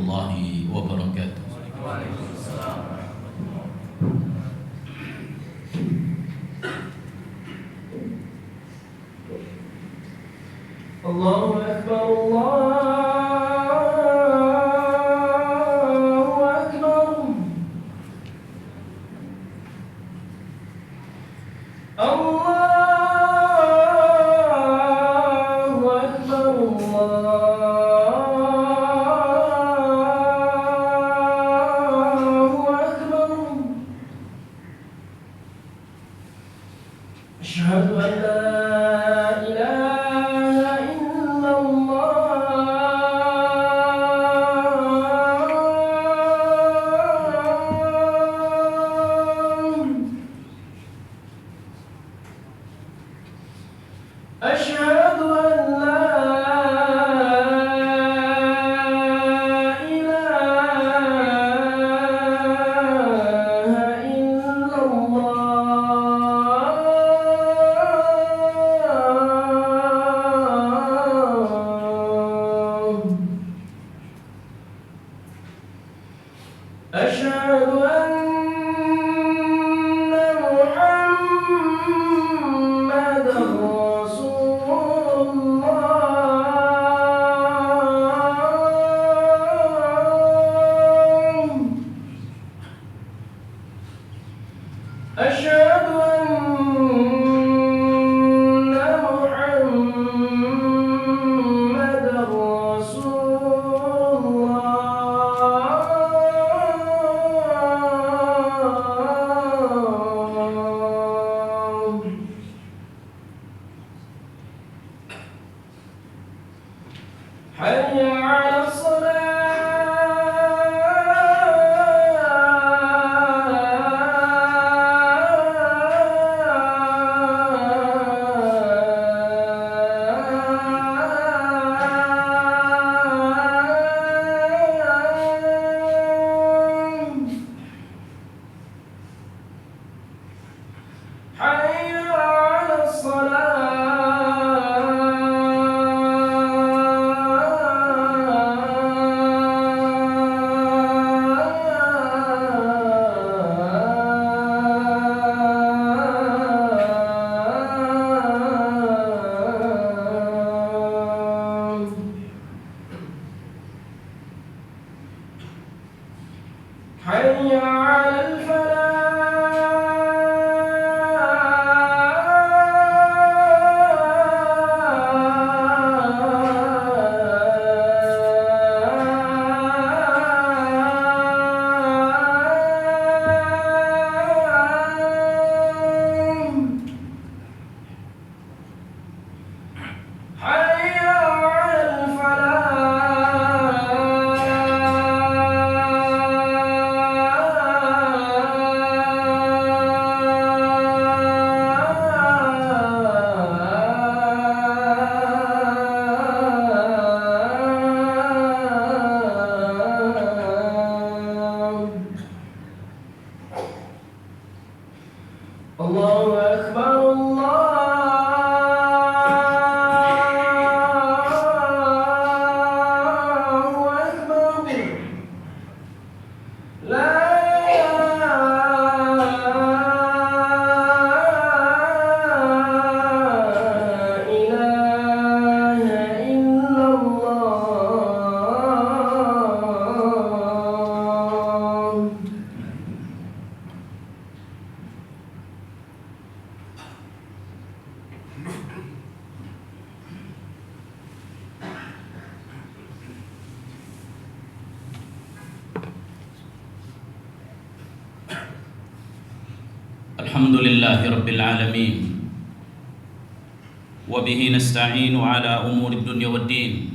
warahmatullahi wabarakatuh. Allahu Akbar, Allahu Akbar. Allahu Akbar, Allahu Akbar. Asyhadu an la أشهد أن لا إله إلا الله. أشهد أن محمدا أشهد أن محمدا رسول الله. حي على حي على حي على الله أكبر، الله أكبر. لا إله إلا الله. الحمد لله رب العالمين، وبه نستعين على أمور الدنيا والدين.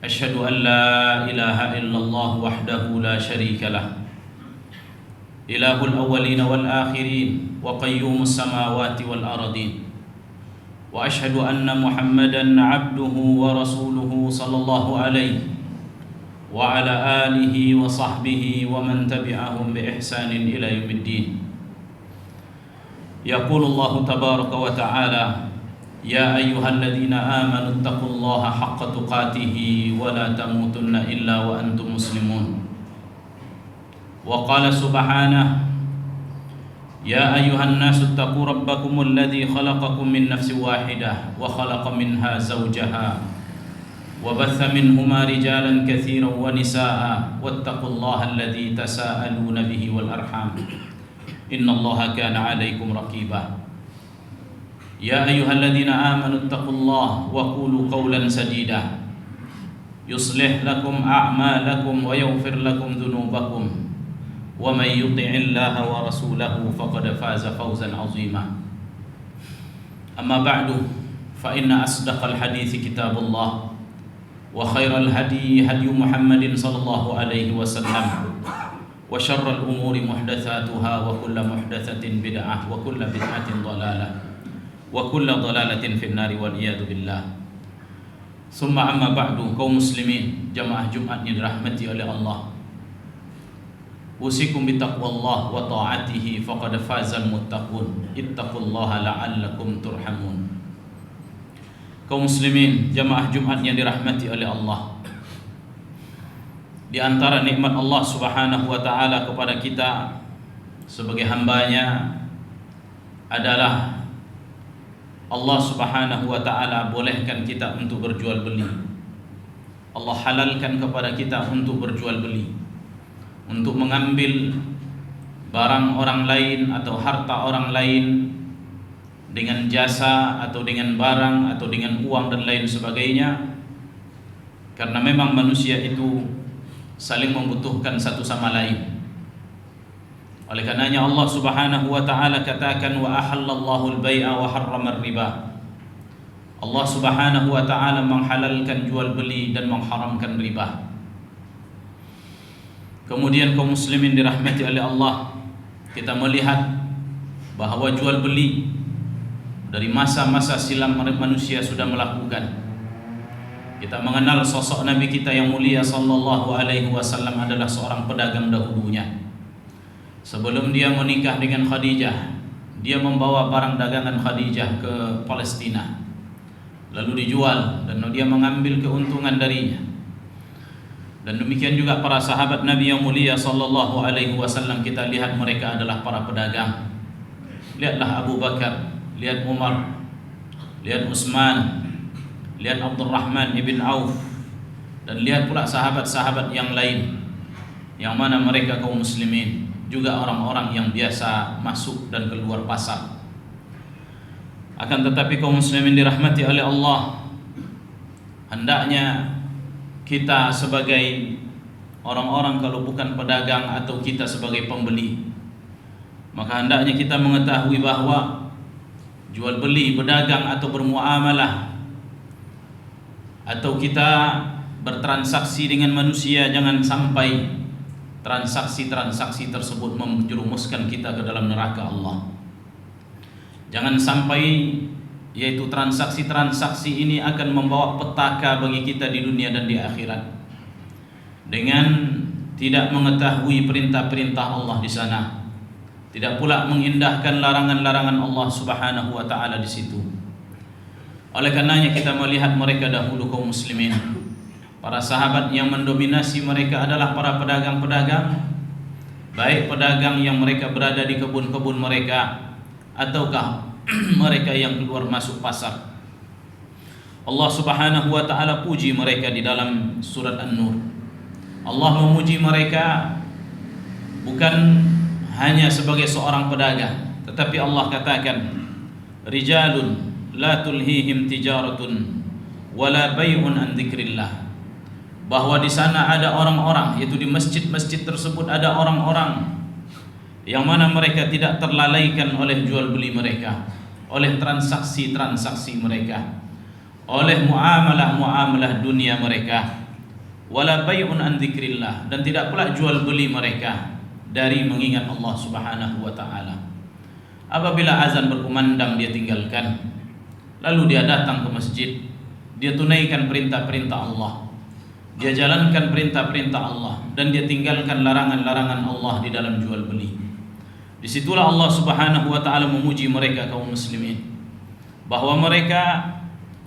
أشهد أن لا إله إلا الله وحده لا شريك له، إله الأولين والآخرين وقيوم السماوات والأرضين. وأشهد أن محمدا عبده ورسوله صلى الله عليه وعلى آله وصحبه ومن تبعهم بإحسان إلى يوم الدين. يقول الله تبارك وتعالى يا أيها الذين آمنوا اتقوا الله حق تقاته ولا تموتن إلا وأنتم مسلمون وقال سبحانه يا أيها الناس اتقوا ربكم الذي خلقكم من نفس واحدة وخلق منها زوجها وبث منهما رجالا كثيرا ونساء واتقوا الله الذي تساءلون به والأرحام إن الله كان عليكم رقيبا يا أيها الذين آمنوا اتقوا الله وقولوا قولا سديدا يصلح لكم أعمالكم ويغفر لكم ذنوبكم ومن يطع الله ورسوله فقد فاز فوزا عظيما أما بعد فإن أصدق الحديث كتاب الله وخير الهدي هدي محمد صلى الله عليه وسلم وشر الأمور محدثاتها وكل محدثة بدعة وكل بدعة ضلالة وكل ضلالة في النار والعياذ بالله ثم أما بعد kaum muslimin jamaah Jumat yang dirahmati oleh Allah, usikum bitaqwallah wa ta'atihi faqad fazal muttaqun ittaqullaha la'allakum turhamun. Kaum muslimin jamaah Jumat yang dirahmati oleh Allah, di antara nikmat Allah Subhanahu wa taala kepada kita sebagai hambanya adalah Allah Subhanahu wa taala bolehkan kita untuk berjual beli. Allah halalkan kepada kita untuk berjual beli, untuk mengambil barang orang lain atau harta orang lain dengan jasa atau dengan barang atau dengan uang dan lain sebagainya, karena memang manusia itu saling membutuhkan satu sama lain. Oleh karenanya Allah Subhanahu wa taala katakan wa ahallallahu al-bai'a wa harrama riba. Allah Subhanahu wa taala menghalalkan jual beli dan mengharamkan riba. Kemudian kaum muslimin dirahmati oleh Allah, kita melihat bahawa jual beli dari masa-masa silam manusia sudah melakukan. Kita mengenal sosok Nabi kita yang mulia sallallahu alaihi wasallam adalah seorang pedagang dahulunya. Sebelum dia menikah dengan Khadijah, dia membawa barang dagangan Khadijah ke Palestina, lalu dijual dan dia mengambil keuntungan darinya. Dan demikian juga para sahabat Nabi yang mulia sallallahu alaihi wasallam, kita lihat mereka adalah para pedagang. Lihatlah Abu Bakar, lihat Umar, lihat Utsman, lihat Abdurrahman ibn Auf, dan lihat pula sahabat-sahabat yang lain, yang mana mereka kaum muslimin juga orang-orang yang biasa masuk dan keluar pasar. Akan tetapi kaum muslimin dirahmati oleh Allah, hendaknya kita sebagai orang-orang, kalau bukan pedagang atau kita sebagai pembeli, maka hendaknya kita mengetahui bahwa jual beli, berdagang atau bermuamalah, atau kita bertransaksi dengan manusia, jangan sampai transaksi-transaksi tersebut menjerumuskan kita ke dalam neraka Allah. Jangan sampai yaitu transaksi-transaksi ini akan membawa petaka bagi kita di dunia dan di akhirat, dengan tidak mengetahui perintah-perintah Allah di sana, tidak pula mengindahkan larangan-larangan Allah Subhanahu wa taala di situ. Oleh karenanya kita melihat mereka dahulu kaum muslimin, para sahabat yang mendominasi mereka adalah para pedagang-pedagang, baik pedagang yang mereka berada di kebun-kebun mereka ataukah mereka yang keluar masuk pasar. Allah Subhanahu wa taala puji mereka di dalam surat An-Nur. Allah memuji mereka bukan hanya sebagai seorang pedagang, tetapi Allah katakan rijalun la tulhihim tijaratun wala bai'un an dzikrillah, bahwa di sana ada orang-orang, yaitu di masjid-masjid tersebut ada orang-orang yang mana mereka tidak terlalaikan oleh jual beli mereka, oleh transaksi-transaksi mereka, oleh muamalah-muamalah dunia mereka, wala bai'un an dzikrillah, dan tidak pula jual beli mereka dari mengingat Allah Subhanahu wa taala. Apabila azan berkumandang dia tinggalkan, lalu dia datang ke masjid, dia tunaikan perintah-perintah Allah, dia jalankan perintah-perintah Allah, dan dia tinggalkan larangan-larangan Allah di dalam jual beli. Disitulah Allah Subhanahu wa taala memuji mereka kaum muslimin, bahwa mereka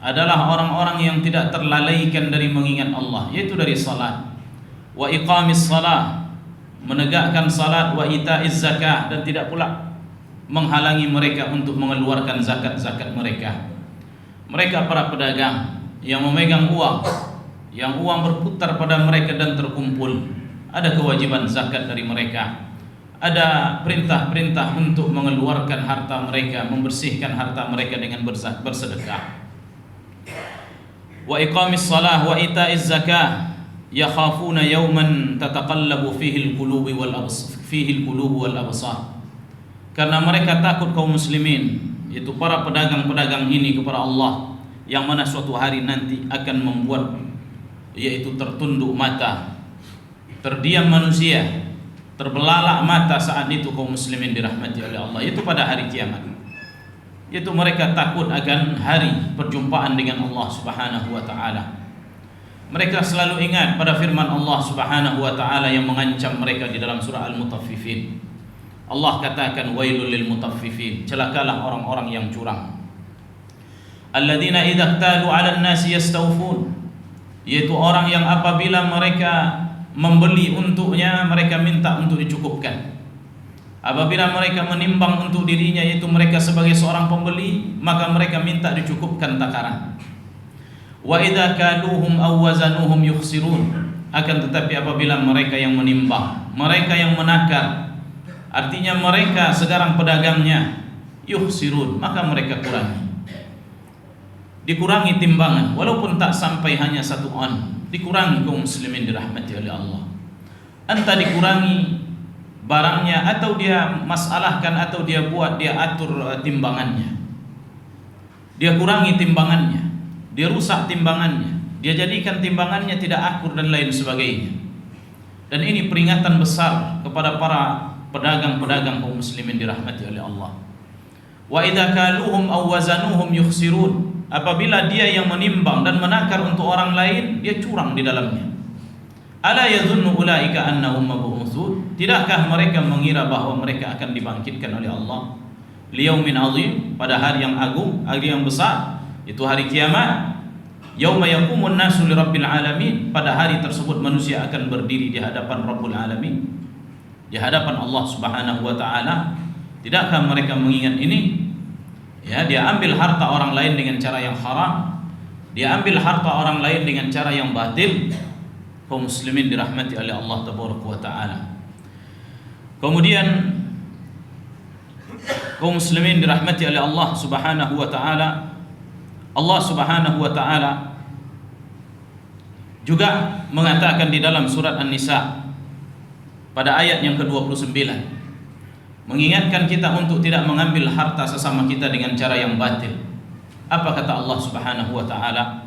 adalah orang-orang yang tidak terlalaikan dari mengingat Allah, yaitu dari salat, wa iqamis salah, menegakkan salat, wa itaiz zakah, dan tidak pula menghalangi mereka untuk mengeluarkan zakat-zakat mereka. Mereka para pedagang yang memegang uang, yang uang berputar pada mereka dan terkumpul, ada kewajiban zakat dari mereka. Ada perintah-perintah untuk mengeluarkan harta mereka, membersihkan harta mereka dengan bersedekah. Wa iqamis salah wa itaiz zakah yakhafuna yawman tataqallabu fihi al-qulub wal absar. Karena mereka takut kaum muslimin, yaitu para pedagang-pedagang ini, kepada Allah, yang mana suatu hari nanti akan membuat yaitu tertunduk mata, terdiam manusia, terbelalak mata saat itu kaum muslimin dirahmati oleh Allah, itu pada hari kiamat. Yaitu mereka takut akan hari perjumpaan dengan Allah Subhanahu wa taala. Mereka selalu ingat pada firman Allah Subhanahu wa taala yang mengancam mereka di dalam surah Al-Mutaffifin. Allah katakan, wailul lil mutaffifin, celakalah orang-orang yang curang. Alladzina idza iktalu 'alan nasi yastawfun, yaitu orang yang apabila mereka membeli untuknya, mereka minta untuk dicukupkan. Apabila mereka menimbang untuk dirinya, yaitu mereka sebagai seorang pembeli, maka mereka minta dicukupkan takaran. Wa idza kaluhum aw wazanuhum yukhsirun, akan tetapi apabila mereka yang menimbang, mereka yang menakar, artinya mereka sekarang pedagangnya, yukhsirun, maka mereka dikurangi timbangan, walaupun tak sampai hanya 1 on, dikurangi kaum muslimin dirahmati oleh Allah. Entah dikurangi barangnya, atau dia masalahkan, atau dia buat, dia atur timbangannya, dia kurangi timbangannya, dia rusak timbangannya, dia jadikan timbangannya tidak akur dan lain sebagainya. Dan ini peringatan besar kepada para pedagang-pedagang kaum muslimin dirahmati oleh Allah. Wa idza kaluhum aw wazanuhum yukhsirun, apabila dia yang menimbang dan menakar untuk orang lain, dia curang di dalamnya. Ala yadhunnu ulaika annahum mab'utsun, tidakkah mereka mengira bahwa mereka akan dibangkitkan oleh Allah liyaumin azim, pada hari yang agung, hari yang besar, itu hari kiamat. Yauma yaqumun nasu lirabbil alamin, pada hari tersebut manusia akan berdiri di hadapan Rabbul Alamin, di hadapan Allah Subhanahu wa taala. Tidakkah mereka mengingat ini? Ya, dia ambil harta orang lain dengan cara yang haram, dia ambil harta orang lain dengan cara yang batil. Kaum muslimin dirahmati oleh Allah tabaraka wa taala. Kemudian kaum muslimin dirahmati oleh Allah Subhanahu wa taala, Allah Subhanahu wa taala juga mengatakan di dalam surat An-Nisa pada ayat yang ke-29, mengingatkan kita untuk tidak mengambil harta sesama kita dengan cara yang batil. Apa kata Allah Subhanahu wa taala?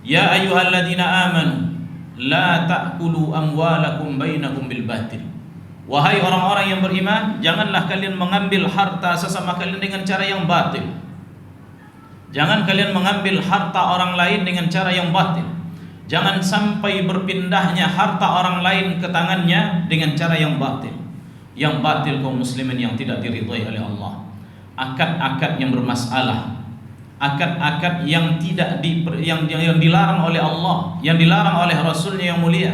Ya ayyuhalladzina amanu la ta'kulu amwalakum bainakum bil batil. Wahai orang-orang yang beriman, janganlah kalian mengambil harta sesama kalian dengan cara yang batil. Jangan kalian mengambil harta orang lain dengan cara yang batil. Jangan sampai berpindahnya harta orang lain ke tangannya dengan cara yang batil. Yang batil kaum muslimin yang tidak diridhai oleh Allah. Akad-akad yang bermasalah, akad-akad yang tidak yang dilarang oleh Allah, yang dilarang oleh Rasulnya yang mulia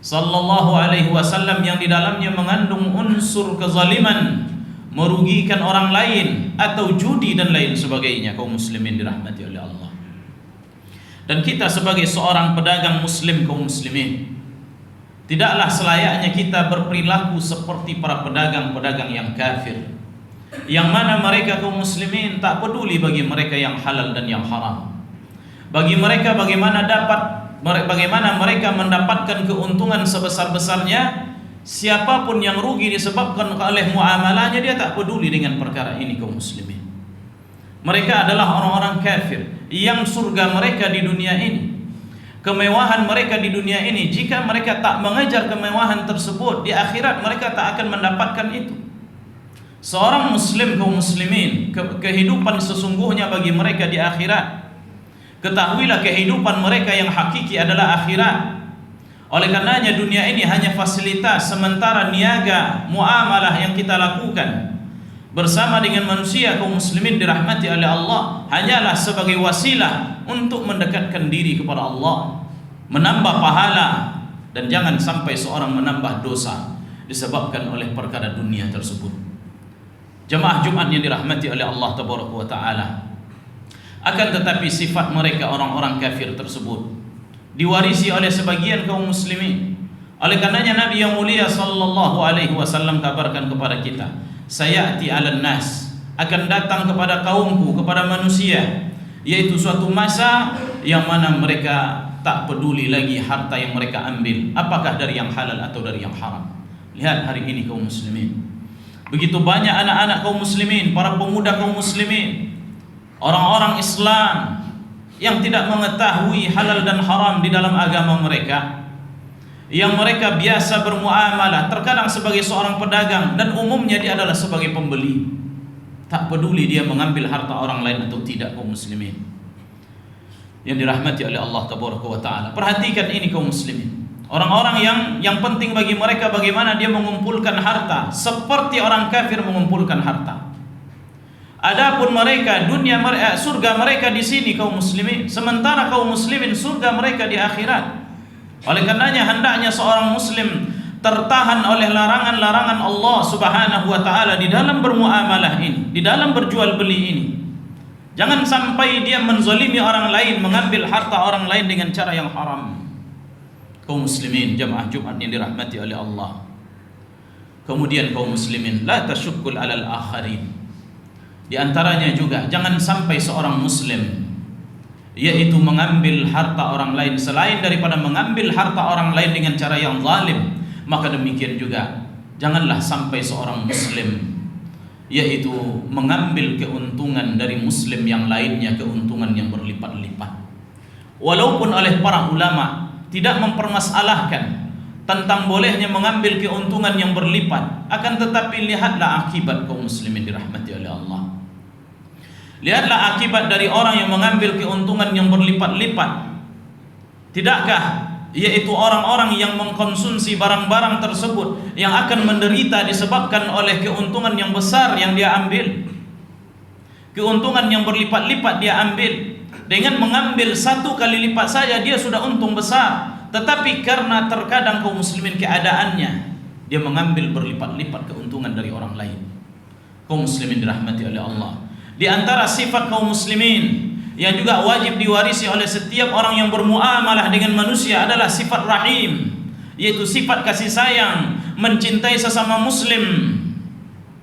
sallallahu alaihi wasallam, yang di dalamnya mengandung unsur kezaliman, merugikan orang lain, atau judi dan lain sebagainya. Kaum muslimin dirahmati oleh Allah. Dan kita sebagai seorang pedagang muslim, kaum muslimin, tidaklah selayaknya kita berperilaku seperti para pedagang-pedagang yang kafir, yang mana mereka kaum muslimin tak peduli bagi mereka yang halal dan yang haram. Bagi mereka bagaimana mereka mendapatkan keuntungan sebesar-besarnya, siapapun yang rugi disebabkan oleh muamalahnya, dia tak peduli dengan perkara ini kaum muslimin. Mereka adalah orang-orang kafir yang surga mereka di dunia ini, kemewahan mereka di dunia ini, jika mereka tak mengejar kemewahan tersebut, di akhirat mereka tak akan mendapatkan itu. Seorang muslim kaum muslimin, kehidupan sesungguhnya bagi mereka di akhirat. Ketahuilah kehidupan mereka yang hakiki adalah akhirat. Oleh karenanya dunia ini hanya fasilitas sementara, niaga, muamalah yang kita lakukan. bersama dengan manusia kaum muslimin dirahmati oleh Allah hanyalah sebagai wasilah untuk mendekatkan diri kepada Allah, menambah pahala, dan jangan sampai seorang menambah dosa disebabkan oleh perkara dunia tersebut. Jemaah Jumat yang dirahmati oleh Allah Tabaraka wa Ta'ala, akan tetapi sifat mereka orang-orang kafir tersebut diwarisi oleh sebagian kaum muslimin. Oleh karenanya Nabi yang mulia sallallahu alaihi wasallam kabarkan kepada kita, sayati 'alan nas, akan datang kepada kaumku, kepada manusia, yaitu suatu masa yang mana mereka tak peduli lagi harta yang mereka ambil, apakah dari yang halal atau dari yang haram. Lihat hari ini kaum muslimin, begitu banyak anak-anak kaum muslimin, para pemuda kaum muslimin, orang-orang Islam yang tidak mengetahui halal dan haram di dalam agama mereka, yang mereka biasa bermuamalah terkadang sebagai seorang pedagang dan umumnya dia adalah sebagai pembeli, tak peduli dia mengambil harta orang lain atau tidak kaum muslimin yang dirahmati oleh Allah Tabaraka wa Ta'ala. Perhatikan ini kaum muslimin, orang-orang yang penting bagi mereka bagaimana dia mengumpulkan harta seperti orang kafir mengumpulkan harta. Adapun mereka surga mereka di sini kaum muslimin, sementara kaum muslimin surga mereka di akhirat. Oleh karenanya hendaknya seorang muslim tertahan oleh larangan-larangan Allah Subhanahu wa Ta'ala di dalam bermuamalah ini, di dalam berjual beli ini. Jangan sampai dia menzalimi orang lain, mengambil harta orang lain dengan cara yang haram. Kaum muslimin jamaah Jumat yang dirahmati oleh Allah. Kemudian kaum muslimin, la tashukkul 'alal akharin. Di antaranya juga jangan sampai seorang muslim yaitu mengambil harta orang lain selain daripada mengambil harta orang lain dengan cara yang zalim. Maka demikian juga janganlah sampai seorang muslim yaitu mengambil keuntungan dari muslim yang lainnya, keuntungan yang berlipat-lipat. Walaupun oleh para ulama tidak mempermasalahkan tentang bolehnya mengambil keuntungan yang berlipat, akan tetapi lihatlah akibat kaum muslimin dirahmati oleh Allah. Lihatlah akibat dari orang yang mengambil keuntungan yang berlipat-lipat. Tidakkah yaitu orang-orang yang mengkonsumsi barang-barang tersebut yang akan menderita disebabkan oleh keuntungan yang besar yang dia ambil, keuntungan yang berlipat-lipat dia ambil. Dengan mengambil 1 kali lipat saja dia sudah untung besar, tetapi karena terkadang kaum muslimin keadaannya dia mengambil berlipat-lipat keuntungan dari orang lain. Kaum muslimin dirahmati oleh Allah, di antara sifat kaum muslimin yang juga wajib diwarisi oleh setiap orang yang bermuamalah dengan manusia adalah sifat rahim, yaitu sifat kasih sayang, mencintai sesama muslim.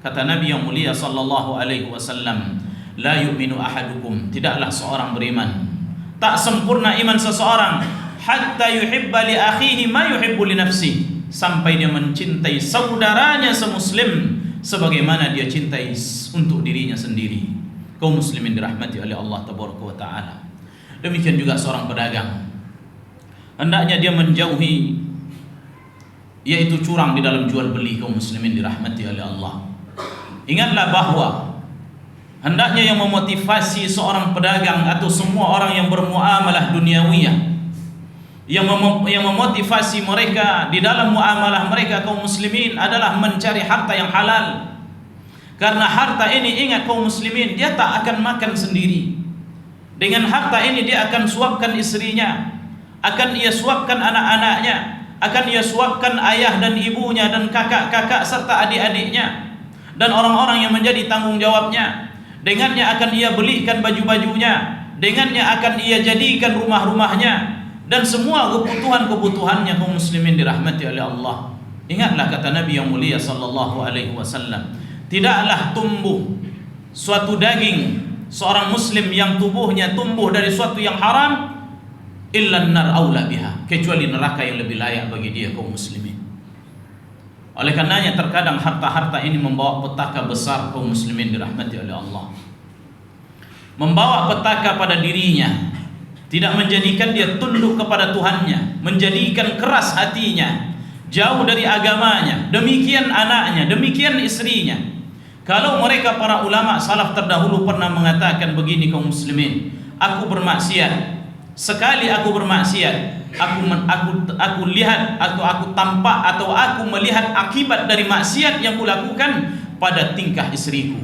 Kata Nabi yang mulia sallallahu alaihi wasallam, la yu'minu ahadukum, tidaklah seorang beriman, tak sempurna iman seseorang, hatta yuhibba li akhihi ma yuhibbu li nafsihi, sampai dia mencintai saudaranya semuslim sebagaimana dia cintai untuk dirinya sendiri. Kaum muslimin dirahmati oleh Allah Tabaraka wa Ta'ala. Demikian juga seorang pedagang, hendaknya dia menjauhi yaitu curang di dalam jual beli. Kaum muslimin dirahmati oleh Allah, ingatlah bahwa hendaknya yang memotivasi seorang pedagang atau semua orang yang bermuamalah duniawiyah, yang memotivasi mereka di dalam muamalah mereka kaum muslimin adalah mencari harta yang halal. Karena harta ini, ingat kaum muslimin, dia tak akan makan sendiri. Dengan harta ini dia akan suapkan istrinya, akan ia suapkan anak-anaknya, akan ia suapkan ayah dan ibunya dan kakak-kakak serta adik-adiknya dan orang-orang yang menjadi tanggung jawabnya. Dengannya akan ia belikan baju-bajunya, dengannya akan ia jadikan rumah-rumahnya dan semua kebutuhan-kebutuhannya. Kaum muslimin dirahmati oleh Allah, ingatlah kata Nabi yang mulia sallallahu alaihi wasallam, tidaklah tumbuh suatu daging seorang muslim yang tubuhnya tumbuh dari suatu yang haram illa nar aula biha, kecuali neraka yang lebih layak bagi dia. Kaum muslimin, oleh karenanya terkadang harta-harta ini membawa petaka besar. Kaum muslimin dirahmati oleh Allah, membawa petaka pada dirinya, tidak menjadikan dia tunduk kepada Tuhannya, menjadikan keras hatinya, jauh dari agamanya. Demikian anaknya, demikian istrinya. Kalau mereka para ulama salaf terdahulu pernah mengatakan begini, kaum muslimin, aku bermaksiat, sekali aku bermaksiat, aku lihat atau aku tampak atau aku melihat akibat dari maksiat yang kulakukan, pada tingkah istriku,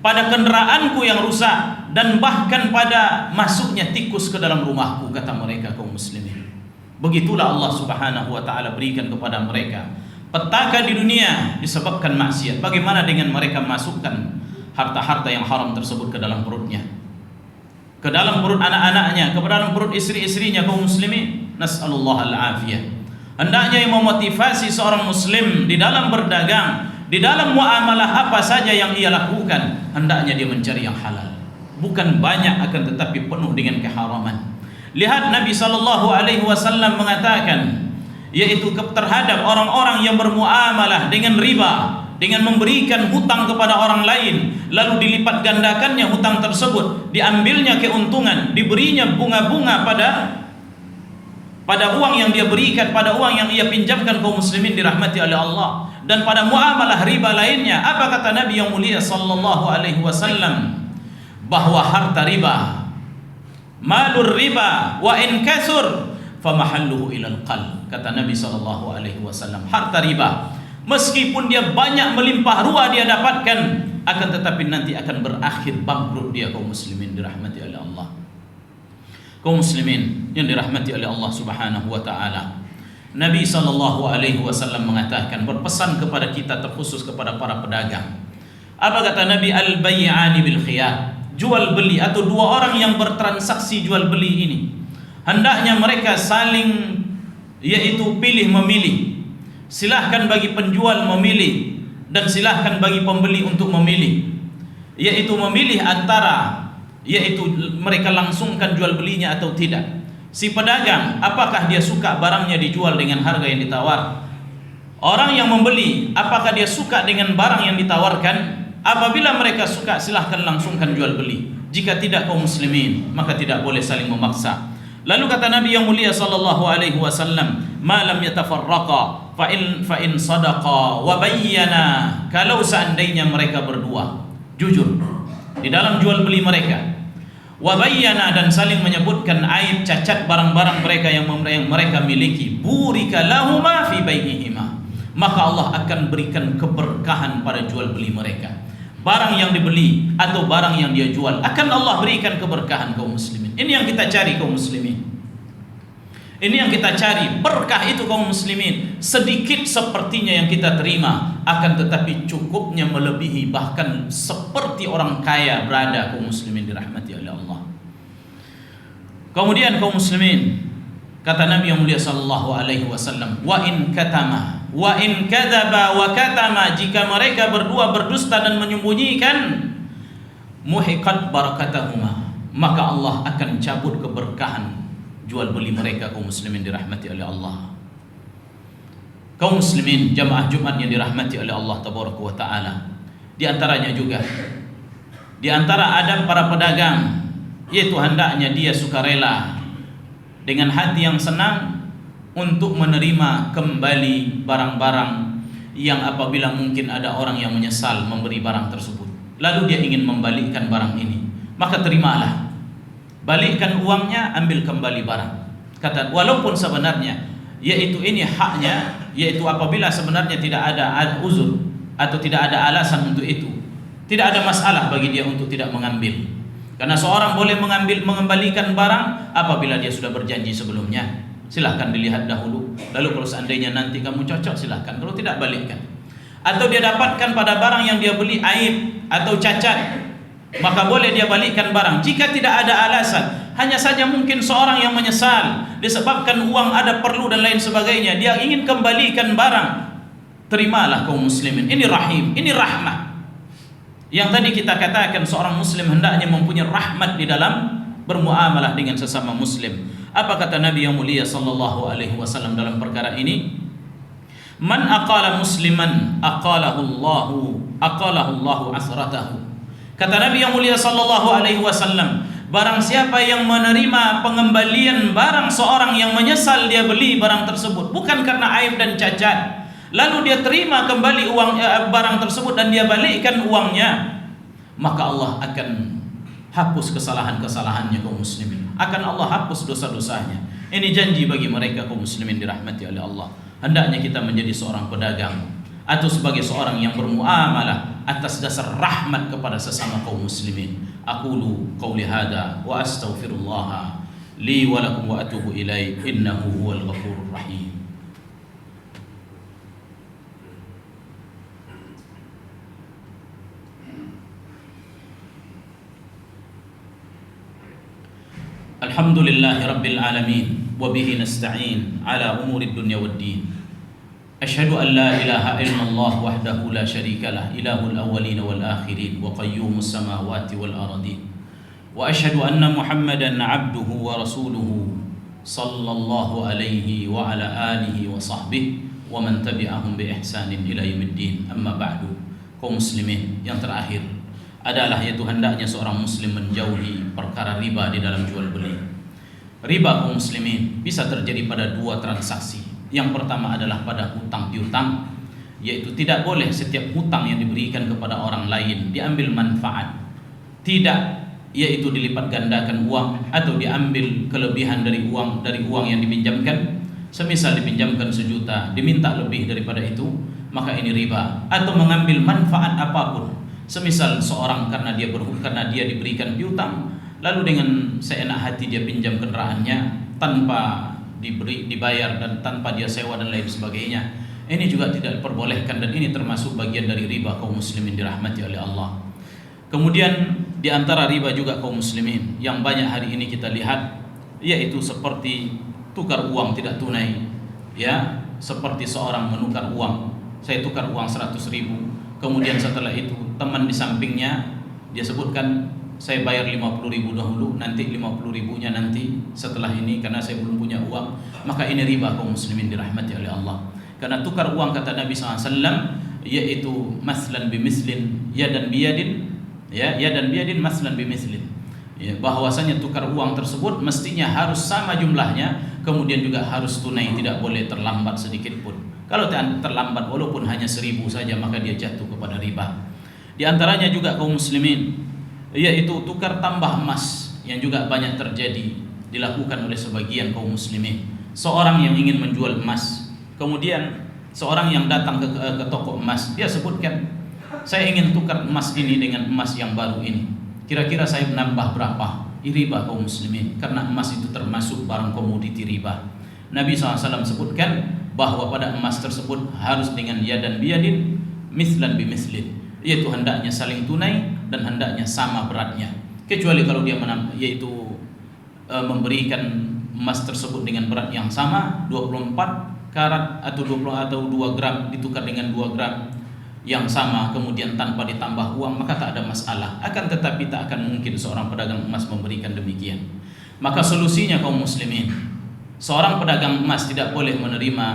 pada kendaraanku yang rusak, dan bahkan pada masuknya tikus ke dalam rumahku, kata mereka kaum muslimin. Begitulah Allah Subhanahu wa taala berikan kepada mereka petaka di dunia disebabkan maksiat. Bagaimana dengan mereka masukkan harta-harta yang haram tersebut ke dalam perutnya, ke dalam perut anak-anaknya, ke dalam perut istri-istrinya kaum muslimin. Nas'alullah al-afiyah. Hendaknya yang memotivasi seorang muslim di dalam berdagang, di dalam muamalah apa saja yang ia lakukan, hendaknya dia mencari yang halal. Bukan banyak akan tetapi penuh dengan keharaman. Lihat Nabi SAW mengatakan, yaitu terhadap orang-orang yang bermuamalah dengan riba, dengan memberikan hutang kepada orang lain, lalu dilipat gandakannya hutang tersebut, diambilnya keuntungan, diberinya bunga-bunga pada uang yang dia berikan, pada uang yang ia pinjamkan, kaum muslimin dirahmati oleh Allah. Dan pada muamalah riba lainnya, apa kata Nabi yang mulia sallallahu alaihi wasallam? Bahwa harta riba, malur riba wa in kasur famahalluhu ilal qalb. Kata Nabi sallallahu alaihi wasallam, harta riba meskipun dia banyak melimpah ruah dia dapatkan, akan tetapi nanti akan berakhir bangkrut dia, kaum muslimin dirahmati oleh Allah. Kaum muslimin yang dirahmati oleh Allah Subhanahu wa taala, Nabi sallallahu alaihi wasallam mengatakan, berpesan kepada kita, terkhusus kepada para pedagang. Apa kata Nabi? Al-bay'ani bil khiyar. Jual beli atau dua orang yang bertransaksi jual beli ini, hendaknya mereka saling, yaitu pilih memilih. Silahkan bagi penjual memilih dan silahkan bagi pembeli untuk memilih, yaitu memilih antara, yaitu mereka langsungkan jual belinya atau tidak. Si pedagang, apakah dia suka barangnya dijual dengan harga yang ditawar? Orang yang membeli, apakah dia suka dengan barang yang ditawarkan? Apabila mereka suka, silahkan langsungkan jual beli. Jika tidak, kaum muslimin, maka tidak boleh saling memaksa. Lalu kata Nabi yang mulia sallallahu alaihi wasallam, "Ma lam yatafarraqa fa in sadaqa wa bayyana." Kalau seandainya mereka berdua jujur di dalam jual beli mereka, wa bayyana, dan saling menyebutkan aib cacat barang-barang mereka yang mereka miliki, burika lahuma fi bai'ihima, maka Allah akan berikan keberkahan pada jual beli mereka. Barang yang dibeli atau barang yang dia jual, akan Allah berikan keberkahan, kaum muslimin. Ini yang kita cari, kaum muslimin. Ini yang kita cari, berkah itu, kaum muslimin. Sedikit sepertinya yang kita terima, akan tetapi cukupnya melebihi, bahkan seperti orang kaya berada, kaum muslimin dirahmati oleh Allah. Kemudian kaum muslimin, kata Nabi yang mulia sallallahu alaihi wasallam, wa in katama wa in kadzaba wa katama, jika mereka berdua berdusta dan menyembunyikan, muhiqat barakatahuma, maka Allah akan cabut keberkahan jual beli mereka, kaum muslimin dirahmati oleh Allah. Kaum muslimin jamaah Jumat yang dirahmati oleh Allah tabaraka wa taala, di antaranya juga, di antara adab para pedagang, yaitu hendaknya dia sukarela dengan hati yang senang untuk menerima kembali barang-barang yang apabila mungkin ada orang yang menyesal memberi barang tersebut, lalu dia ingin membalikkan barang ini, maka terimalah, balikkan uangnya, ambil kembali barang. Kata, walaupun sebenarnya yaitu ini haknya, yaitu apabila sebenarnya tidak ada uzur atau tidak ada alasan untuk itu, tidak ada masalah bagi dia untuk tidak mengambil. Karena seorang boleh mengembalikan barang apabila dia sudah berjanji sebelumnya. Silahkan dilihat dahulu, lalu kalau seandainya nanti kamu cocok, silahkan, kalau tidak, balikkan. Atau dia dapatkan pada barang yang dia beli aib atau cacat, maka boleh dia balikkan barang. Jika tidak ada alasan, hanya saja mungkin seorang yang menyesal disebabkan uang ada perlu dan lain sebagainya, dia ingin kembalikan barang, terimalah, kaum muslimin. Ini rahim, ini rahmah. Yang tadi kita katakan, seorang muslim hendaknya mempunyai rahmat di dalam bermuamalah dengan sesama muslim. Apa kata Nabi yang mulia sallallahu alaihi wasallam dalam perkara ini? Man aqala musliman aqalahu Allahu asratahu. Kata Nabi yang mulia sallallahu alaihi wasallam, barang siapa yang menerima pengembalian barang seorang yang menyesal dia beli barang tersebut bukan karena aib dan cacat, lalu dia terima kembali barang tersebut dan dia balikkan uangnya, maka Allah akan hapus kesalahan-kesalahannya, kaum muslimin. Akan Allah hapus dosa-dosanya. Ini janji bagi mereka, kaum muslimin dirahmati oleh Allah. Hendaknya kita menjadi seorang pedagang. atau sebagai seorang yang bermuamalah atas dasar rahmat kepada sesama kaum muslimin. Aqulu qauli hada wa astaghfirullah li wa lakum wa atubu ilaih innahu huwal ghafurur rahim. Alhamdulillahi rabbil alamin wa bihi nasta'in ala umuri dunya waddin. Asyhadu an la ilaha illallah wahdahu la syarika lah, ilahul awwalin wal akhirin wa qayyumus samawati wal ardin. Wa asyhadu anna Muhammadan 'abduhu wa rasuluhu sallallahu alaihi wa ala alihi wa sahbihi wa man tabi'ahum bi ihsanin ila yaumiddin. Amma ba'du. Kaum muslimin, yang terakhir adalah yaitu hendaknya seorang muslim menjauhi perkara riba di dalam jual beli. Riba kaum muslimin bisa terjadi pada dua transaksi. Yang pertama adalah pada hutang piutang, yaitu tidak boleh setiap hutang yang diberikan kepada orang lain diambil manfaat, tidak, yaitu dilipat gandakan uang atau diambil kelebihan dari uang yang dipinjamkan. Semisal dipinjamkan 1 juta diminta lebih daripada itu, maka ini riba. Atau mengambil manfaat apapun, semisal seorang karena dia diberikan piutang, lalu dengan seenak hati dia pinjam kendaraannya tanpa dibayar dan tanpa dia sewa dan lain sebagainya. Ini juga tidak diperbolehkan dan ini termasuk bagian dari riba kaum muslimin dirahmati oleh Allah. Kemudian di antara riba juga kaum muslimin yang banyak hari ini kita lihat, yaitu seperti tukar uang tidak tunai. Ya, seperti seorang menukar uang, saya tukar uang 100.000, kemudian setelah itu teman di sampingnya dia sebutkan saya bayar 50.000 dahulu, nanti 50.000-nya nanti setelah ini karena saya belum punya uang. Maka ini riba kaum muslimin dirahmati oleh Allah. Karena tukar uang kata Nabi SAW, yaitu maslan bimislin yadan biyadin, yadan biyadin maslan bimislin, ya, bahwasanya tukar uang tersebut mestinya harus sama jumlahnya, kemudian juga harus tunai, tidak boleh terlambat sedikit pun. Kalau terlambat walaupun hanya 1.000 saja, maka dia jatuh kepada riba. Di antaranya juga kaum muslimin, yaitu tukar tambah emas yang juga banyak terjadi dilakukan oleh sebagian kaum muslimin. Seorang yang ingin menjual emas, kemudian seorang yang datang ke toko emas, dia sebutkan, saya ingin tukar emas ini dengan emas yang baru ini, kira-kira saya menambah berapa? Riba kaum muslimin, karena emas itu termasuk barang komoditi riba. Nabi SAW sebutkan bahwa pada emas tersebut harus dengan yadan biyadin mislan bimislin, yaitu hendaknya saling tunai dan hendaknya sama beratnya. Kecuali kalau dia memberikan emas tersebut dengan berat yang sama, 24 karat atau 2 gram ditukar dengan 2 gram yang sama, kemudian tanpa ditambah uang, maka tak ada masalah. Akan tetapi tak akan mungkin seorang pedagang emas memberikan demikian. Maka solusinya kaum muslimin, seorang pedagang emas tidak boleh menerima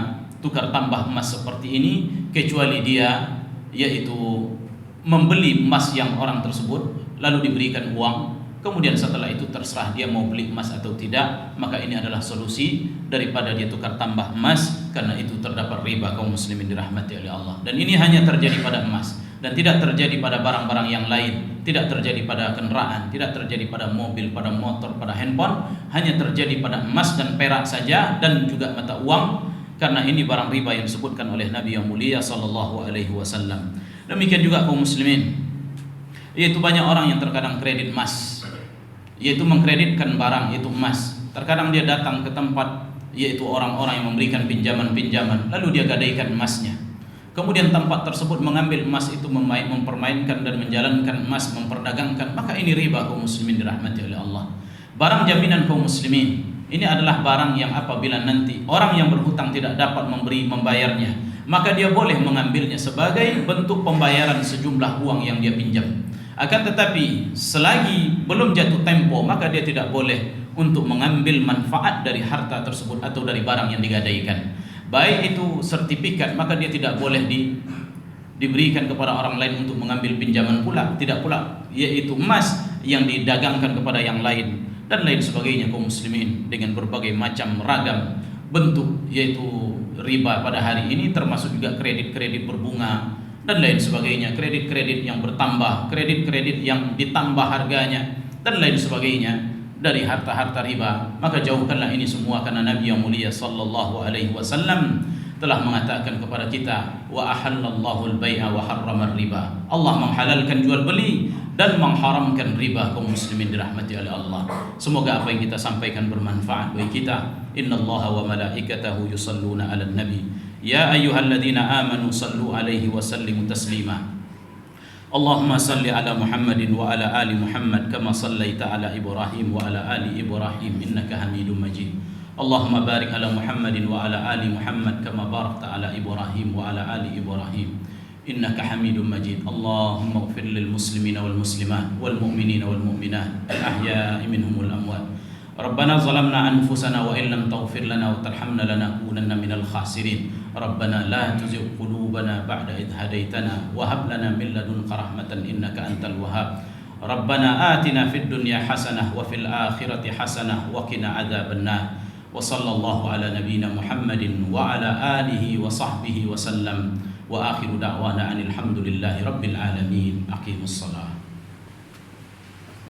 tukar tambah emas seperti ini, kecuali dia yaitu membeli emas yang orang tersebut lalu diberikan uang, kemudian setelah itu terserah dia mau beli emas atau tidak. Maka ini adalah solusi daripada dia tukar tambah emas, karena itu terdapat riba kaum muslimin dirahmati oleh Allah. Dan ini hanya terjadi pada emas dan tidak terjadi pada barang-barang yang lain, tidak terjadi pada kendaraan, tidak terjadi pada mobil, pada motor, pada handphone, hanya terjadi pada emas dan perak saja dan juga mata uang, karena ini barang riba yang disebutkan oleh Nabi yang mulia sallallahu alaihi wasallam. Demikian juga kaum muslimin, yaitu banyak orang yang terkadang kredit emas, yaitu mengkreditkan barang yaitu emas. Terkadang dia datang ke tempat yaitu orang-orang yang memberikan pinjaman-pinjaman, lalu dia gadaikan emasnya. Kemudian tempat tersebut mengambil emas itu, mempermainkan dan menjalankan emas, memperdagangkan. Maka ini riba kaum muslimin dirahmati oleh Allah. Barang jaminan kaum muslimin ini adalah barang yang apabila nanti orang yang berhutang tidak dapat membayarnya, maka dia boleh mengambilnya sebagai bentuk pembayaran sejumlah uang yang dia pinjam. Akan tetapi selagi belum jatuh tempo, maka dia tidak boleh untuk mengambil manfaat dari harta tersebut atau dari barang yang digadaikan. Baik itu sertifikat, maka dia tidak boleh diberikan kepada orang lain untuk mengambil pinjaman pula. Tidak pula yaitu emas yang didagangkan kepada yang lain dan lain sebagainya kaum muslimin, dengan berbagai macam ragam bentuk yaitu riba pada hari ini, termasuk juga kredit-kredit berbunga dan lain sebagainya, kredit-kredit yang bertambah, kredit-kredit yang ditambah harganya dan lain sebagainya dari harta-harta riba. Maka jauhkanlah ini semua, karena Nabi yang mulia sallallahu alaihi wasallam telah mengatakan kepada kita, wa ahallallahu al-bai'a wa harrama riba. Allah menghalalkan jual beli dan mengharamkan riba. Kaum muslimin dirahmati oleh Allah. Semoga apa yang kita sampaikan bermanfaat bagi kita. Innallaha wa malaikatahu yusalluna 'alan nabi. Ya ayyuhalladzina amanu sallu 'alaihi wa sallimu taslima. Allahumma salli ala Muhammadin wa ala ali Muhammad kama sallaita ala Ibrahim wa ala ali Ibrahim innaka Hamidum Majid. Allahumma barik ala Muhammadin wa ala ali Muhammad kama barakta ala Ibrahim wa ala ali Ibrahim innaka Hamidum Majid. Allahumma ighfir lil muslimina wal muslimat wal mu'minina wal mu'minat al ahya'i minhum wal amwat. Rabbana zalamna anfusana wa illam taghfir lana wa tarhamna lanakunanna minal khasirin. Rabbana la tuzigh qulubana ba'da idh hadaitana wa hab lana min ladunka rahmatan innaka antal wahhab. Rabbana atina fid dunya hasanah wa fil akhirati hasanah wa qina adzabannar. Wa sallallahu ala nabiyyina Muhammadin wa ala alihi wa sahbihi wa sallam. Wa akhiru da'wana anil hamdulillahi rabbil alamin. Aqimus salat.